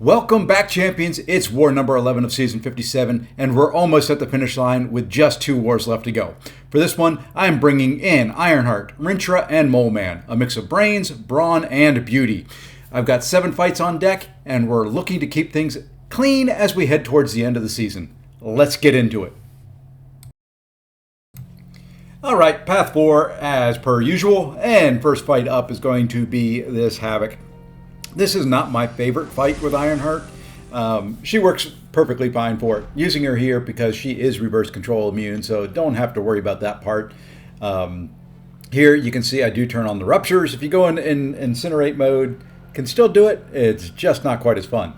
Welcome back, champions. It's war number 11 of season 57, and we're almost at the finish line with just 2 wars left to go. For this one, I'm bringing in Ironheart, Rintrah, and Moleman, a mix of brains, brawn, and beauty. I've got 7 fights on deck, and we're looking to keep things clean as we head towards the end of the season. Let's get into it. Alright, Path 4 as per usual, and first fight up is going to be this Havok. This is not my favorite fight with Ironheart. She works perfectly fine for it. Using her here because she is reverse control immune, so don't have to worry about that part. Here you can see I do turn on the ruptures. If you go in incinerate mode, can still do it. It's just not quite as fun.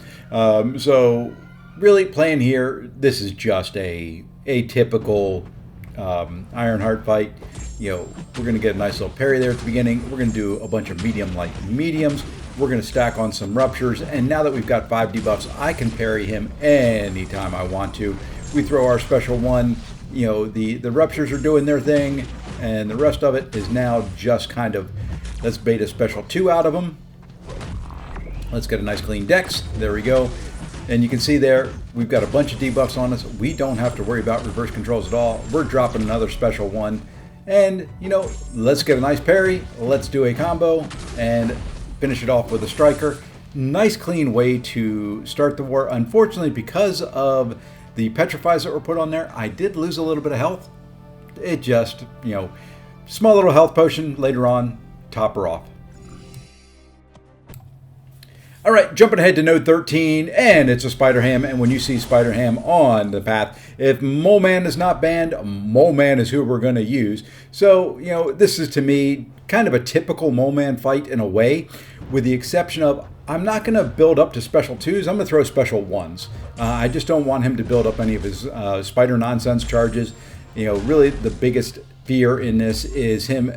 So really playing here, this is just a typical Ironheart fight. You know, we're going to get a nice little parry there at the beginning. We're going to do a bunch of medium-like mediums. We're going to stack on some ruptures, and now that we've got 5 debuffs, I can parry him anytime I want to. We throw our special 1, you know, the ruptures are doing their thing, and the rest of it is now just kind of, let's bait a special 2 out of them. Let's get a nice clean dex. There we go. And you can see there, we've got a bunch of debuffs on us. We don't have to worry about reverse controls at all. We're dropping another special 1. And, you know, let's get a nice parry. Let's do a combo and finish it off with a striker. Nice clean way to start the war. Unfortunately, because of the petrifies that were put on there, I did lose a little bit of health. It just, you know, small little health potion later on, top her off. All right, jumping ahead to node 13, and it's a Spider Ham. And when you see Spider Ham on the path, if Moleman is not banned, Moleman is who we're going to use. So, you know, this is to me kind of a typical Moleman fight in a way, with the exception of I'm not going to build up to special 2s. I'm going to throw special 1s. I just don't want him to build up any of his spider nonsense charges. You know, really the biggest fear in this is him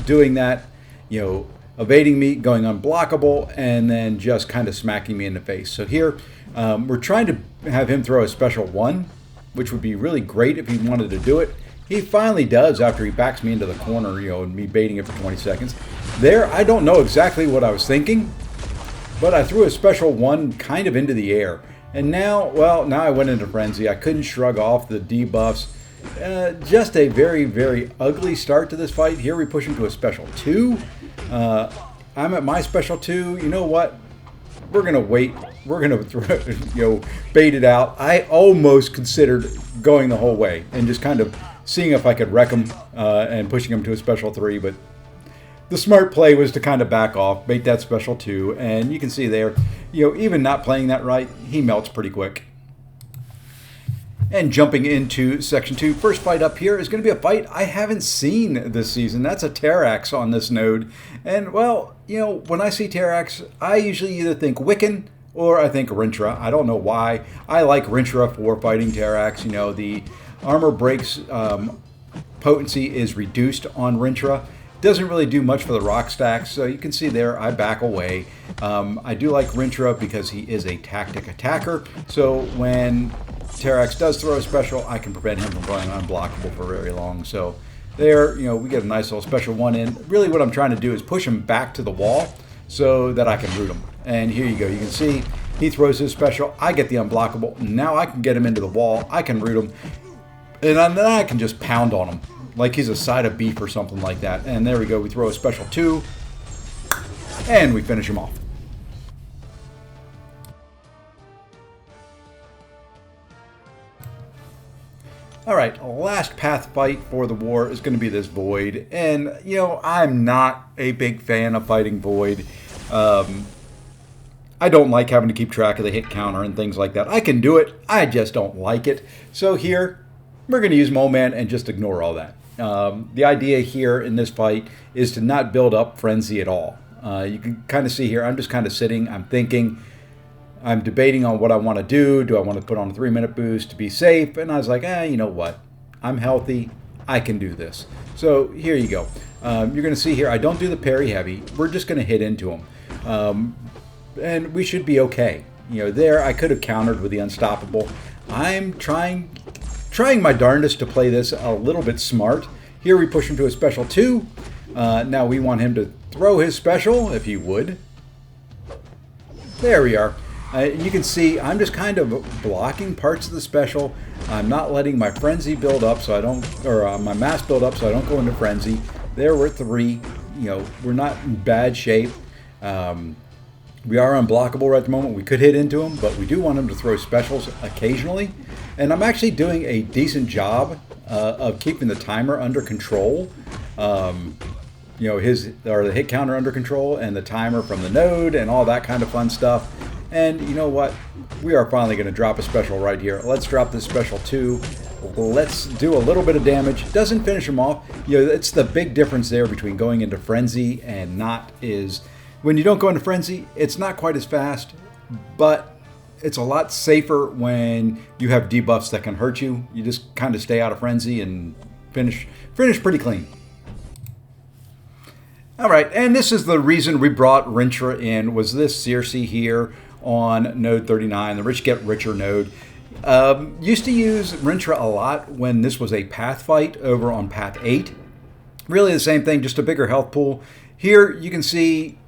doing that, you know, evading me, going unblockable, and then just kind of smacking me in the face. So here, we're trying to have him throw a special 1, which would be really great if he wanted to do it. He finally does after he backs me into the corner, you know, and me baiting it for 20 seconds. There, I don't know exactly what I was thinking, but I threw a special 1 kind of into the air. And now, well, now I went into frenzy. I couldn't shrug off the debuffs. Just a very, very ugly start to this fight. Here we push him to a special 2. I'm at my special 2. You know what? We're going to wait. We're going to, you know, bait it out. I almost considered going the whole way and just kind of seeing if I could wreck him and pushing him to a special 3, but the smart play was to kind of back off, bait that special 2, and you can see there, you know, even not playing that right, he melts pretty quick. And jumping into section 2, first fight up here is going to be a fight I haven't seen this season. That's a Terrax on this node. And, well, you know, when I see Terrax, I usually either think Wiccan or I think Rintrah. I don't know why. I like Rintrah for fighting Terrax. You know, the armor breaks potency is reduced on Rintrah. Doesn't really do much for the rock stacks, so you can see there I back away. I do like Rintrah because he is a tactic attacker, so when Terrax does throw a special, I can prevent him from going unblockable for very long. So there, you know, we get a nice little special 1 in. Really what I'm trying to do is push him back to the wall so that I can root him. And here you go. You can see he throws his special. I get the unblockable. Now I can get him into the wall. I can root him. And then I can just pound on him like he's a side of beef or something like that. And there we go. We throw a special 2. And we finish him off. All right, last path fight for the war is going to be this Void. And, you know, I'm not a big fan of fighting Void. I don't like having to keep track of the hit counter and things like that. I can do it. I just don't like it. So here, we're going to use Moleman and just ignore all that. The idea here in this fight is to not build up frenzy at all. You can kind of see here, I'm just kind of sitting, I'm thinking, I'm debating on what I want to do. Do I want to put on a 3-minute boost to be safe? And I was like, you know what? I'm healthy. I can do this. So here you go. You're going to see here, I don't do the parry heavy. We're just going to hit into him. And we should be okay. You know, there I could have countered with the unstoppable. I'm trying my darndest to play this a little bit smart. Here we push him to a special 2. Now we want him to throw his special, if he would. There we are. You can see I'm just kind of blocking parts of the special. I'm not letting my frenzy build up so I don't, or my mass build up so I don't go into frenzy. There we're at 3. You know, we're not in bad shape. We are unblockable right at the moment. We could hit into him, but we do want him to throw specials occasionally. And I'm actually doing a decent job of keeping the timer under control. You know, the hit counter under control and the timer from the node and all that kind of fun stuff. And you know what? We are finally going to drop a special right here. Let's drop this special 2. Let's do a little bit of damage. Doesn't finish him off. You know, it's the big difference there between going into frenzy and not is when you don't go into frenzy, it's not quite as fast, but it's a lot safer when you have debuffs that can hurt you. You just kind of stay out of frenzy and finish pretty clean. All right, and this is the reason we brought Rintrah in, was this Sersi here on node 39, the Rich Get Richer node. Used to use Rintrah a lot when this was a path fight over on path 8. Really the same thing, just a bigger health pool. Here you can see,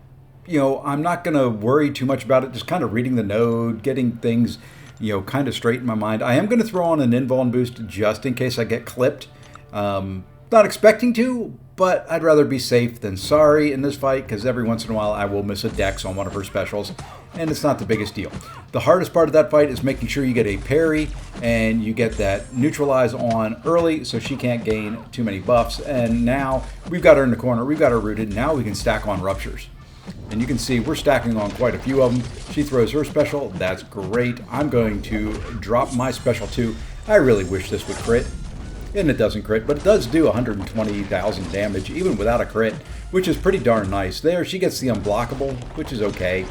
you know, I'm not going to worry too much about it, just kind of reading the node, getting things, you know, kind of straight in my mind. I am going to throw on an invuln boost just in case I get clipped. Not expecting to, but I'd rather be safe than sorry in this fight, because every once in a while I will miss a dex on one of her specials, and it's not the biggest deal. The hardest part of that fight is making sure you get a parry and you get that neutralize on early so she can't gain too many buffs. And now we've got her in the corner, we've got her rooted, now we can stack on ruptures. And you can see we're stacking on quite a few of them. She throws her special, that's great. I'm going to drop my special too. I really wish this would crit. And it doesn't crit, but it does do 120,000 damage, even without a crit, which is pretty darn nice. There, she gets the unblockable, which is okay.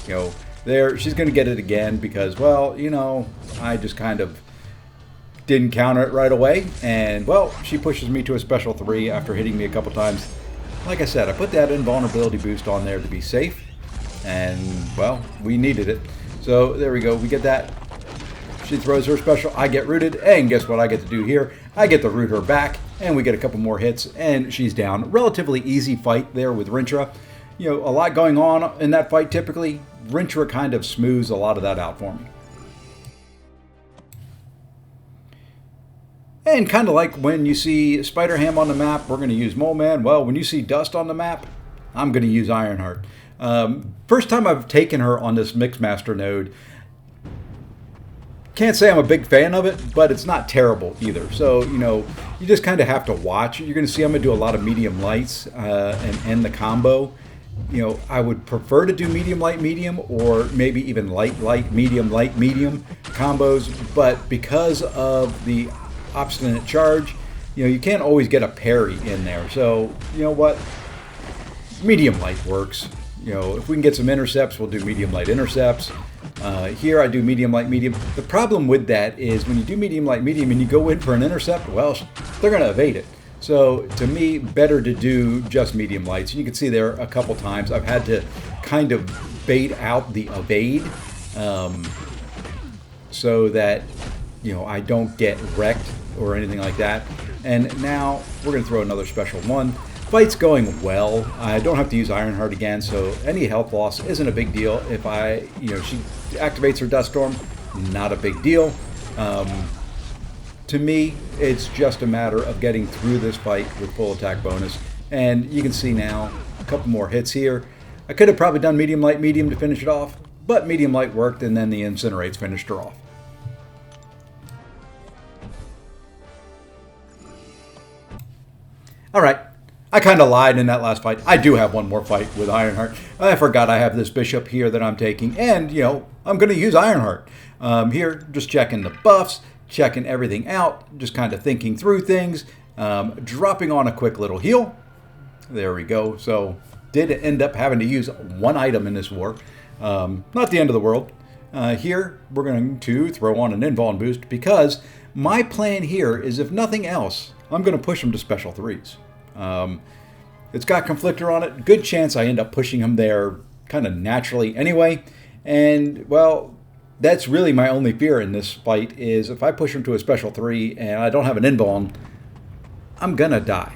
You know, there, she's going to get it again because, well, you know, I just kind of didn't counter it right away. And, well, she pushes me to a special 3 after hitting me a couple times. Like I said, I put that invulnerability boost on there to be safe. And, well, we needed it. So, there we go. We get that. She throws her special, I get rooted, and guess what I get to do here? I get to root her back, and we get a couple more hits, and she's down. Relatively easy fight there with Rintrah. You know, a lot going on in that fight typically. Rintrah kind of smooths a lot of that out for me. And kind of like when you see Spider-Ham on the map, we're going to use Moleman. Well, when you see Dust on the map, I'm going to use Ironheart. First time I've taken her on this Mixmaster node. Can't say I'm a big fan of it, but it's not terrible either. So, you know, you just kind of have to watch. You're going to see I'm going to do a lot of medium lights and end the combo. You know, I would prefer to do medium, light, medium, or maybe even light, medium combos. But because of the obstinate charge, you know, you can't always get a parry in there. So, you know what? Medium light works. You know, if we can get some intercepts, we'll do medium light intercepts. Here I do medium light medium. The problem with that is when you do medium light medium and you go in for an intercept, well, they're going to evade it. So to me, better to do just medium lights. You can see there a couple times I've had to kind of bait out the evade so that, you know, I don't get wrecked or anything like that. And now we're going to throw another special one. Fight's going well. I don't have to use Ironheart again, so any health loss isn't a big deal. If I, you know, she activates her Dust Storm, not a big deal. To me, it's just a matter of getting through this fight with full attack bonus. And you can see now a couple more hits here. I could have probably done medium light medium to finish it off, but medium light worked, and then the Incinerates finished her off. All right. I kind of lied in that last fight. I do have one more fight with Ironheart. I forgot I have this bishop here that I'm taking, and, you know, I'm going to use Ironheart. Here, just checking the buffs, checking everything out, just kind of thinking through things, dropping on a quick little heal. There we go. So, did end up having to use one item in this war. Not the end of the world. Here, we're going to throw on an invuln boost because my plan here is, if nothing else, I'm going to push him to special 3s. It's got Conflictor on it. Good chance I end up pushing him there kind of naturally anyway. And, well, that's really my only fear in this fight is if I push him to a special 3 and I don't have an invuln, I'm going to die.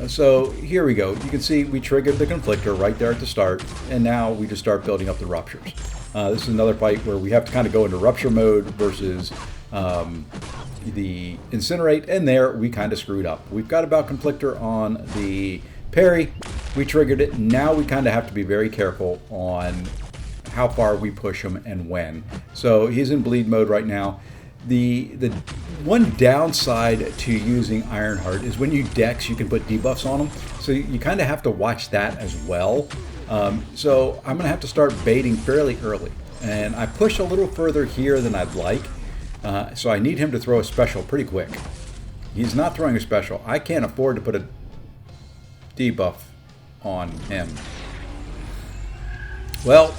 So here we go. You can see we triggered the Conflictor right there at the start. And now we just start building up the ruptures. This is another fight where we have to kind of go into rupture mode versus the incinerate, and there we kind of screwed up. We've got about conflictor on the parry. We triggered it. Now we kind of have to be very careful on how far we push him and when. So he's in bleed mode right now. The one downside to using Ironheart is when you dex, you can put debuffs on him. So you kind of have to watch that as well. So I'm going to have to start baiting fairly early. And I push a little further here than I'd like. So I need him to throw a special pretty quick. He's not throwing a special. I can't afford to put a debuff on him. Well,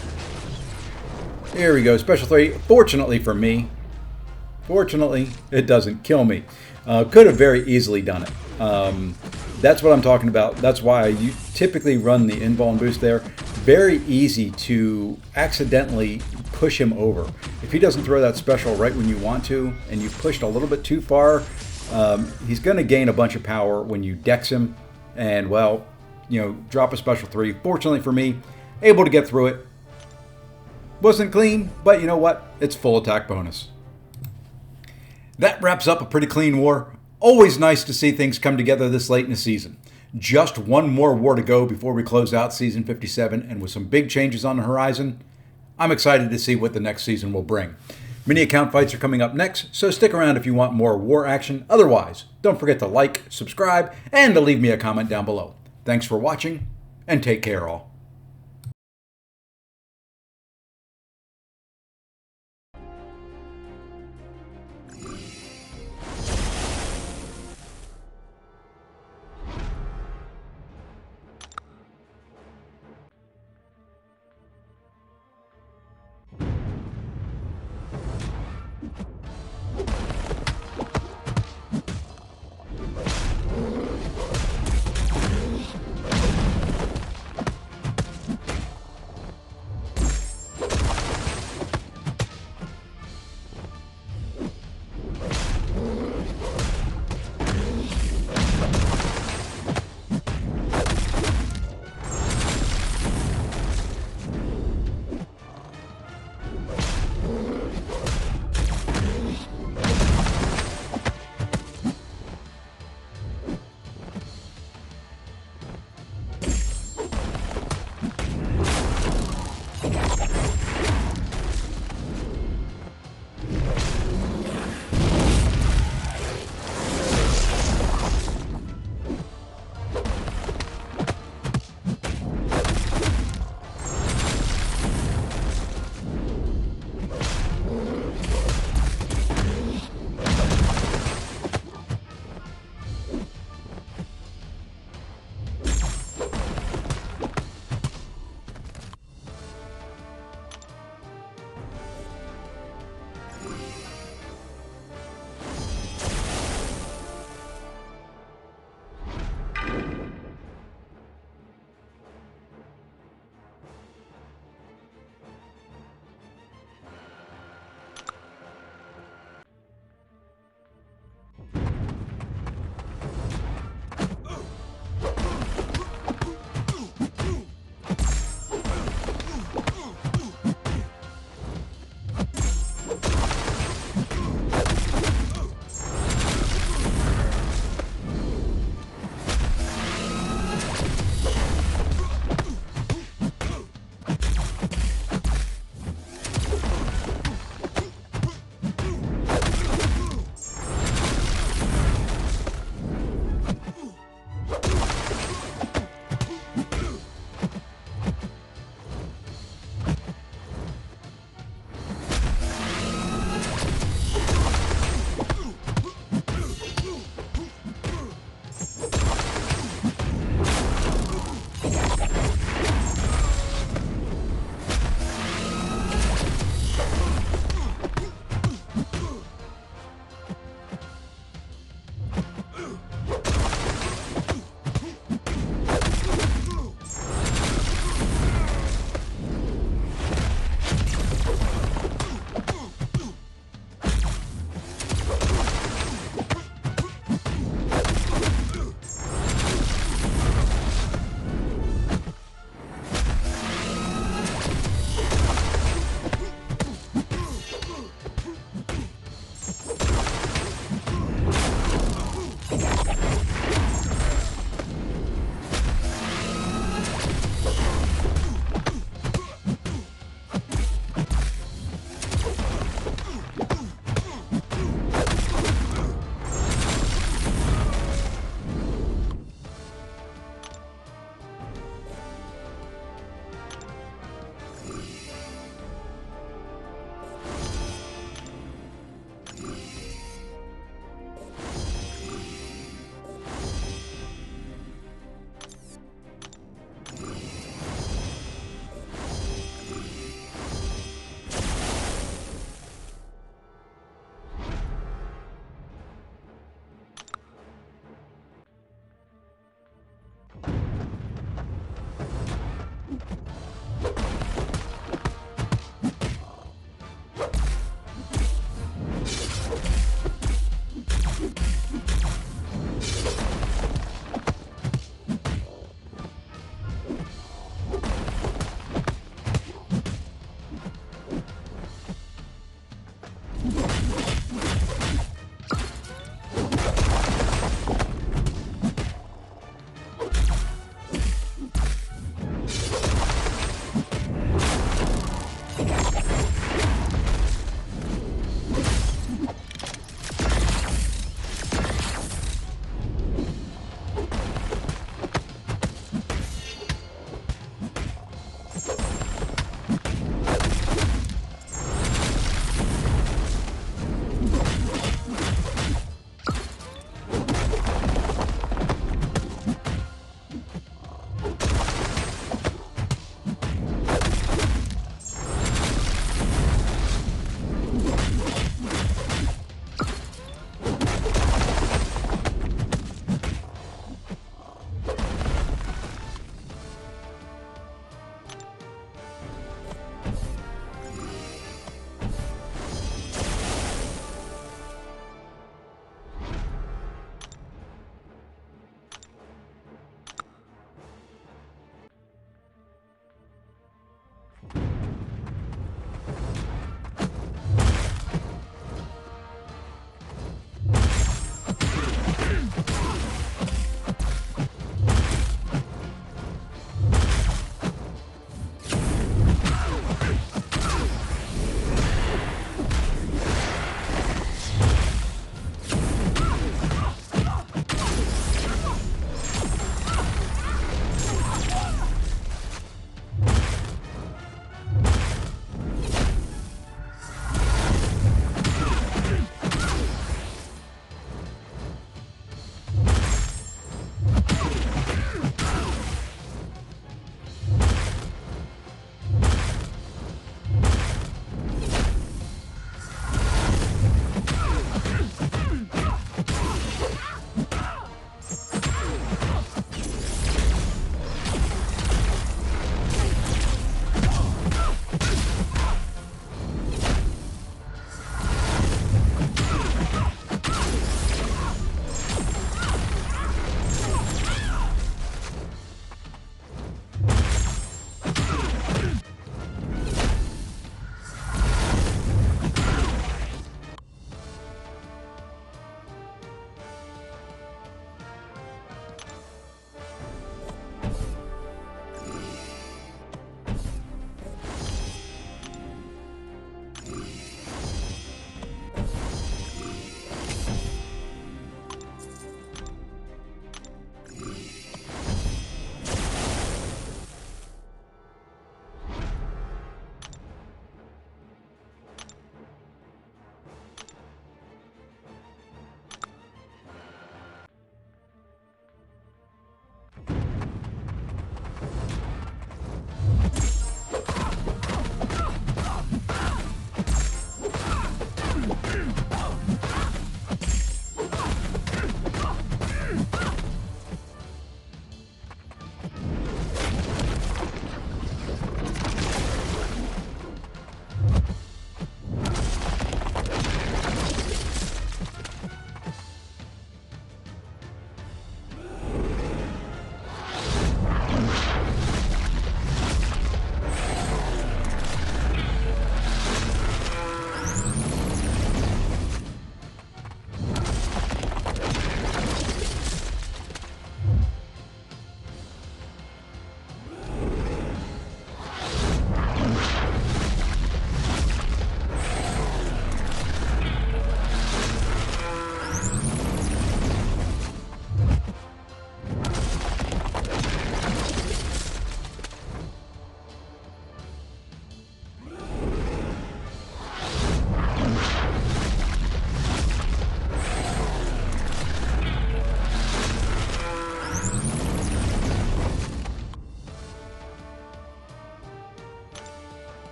here we go. Special 3. Fortunately for me, it doesn't kill me. Could have very easily done it. That's what I'm talking about. That's why you typically run the invuln boost there. Very easy to accidentally push him over. If he doesn't throw that special right when you want to, and you pushed a little bit too far, he's going to gain a bunch of power when you dex him, and well, you know, drop a special 3. Fortunately for me, able to get through it. Wasn't clean, but you know what? It's full attack bonus. That wraps up a pretty clean war. Always nice to see things come together this late in the season. Just one more war to go before we close out Season 57, and with some big changes on the horizon, I'm excited to see what the next season will bring. Mini account fights are coming up next, so stick around if you want more war action. Otherwise, don't forget to like, subscribe, and to leave me a comment down below. Thanks for watching, and take care all.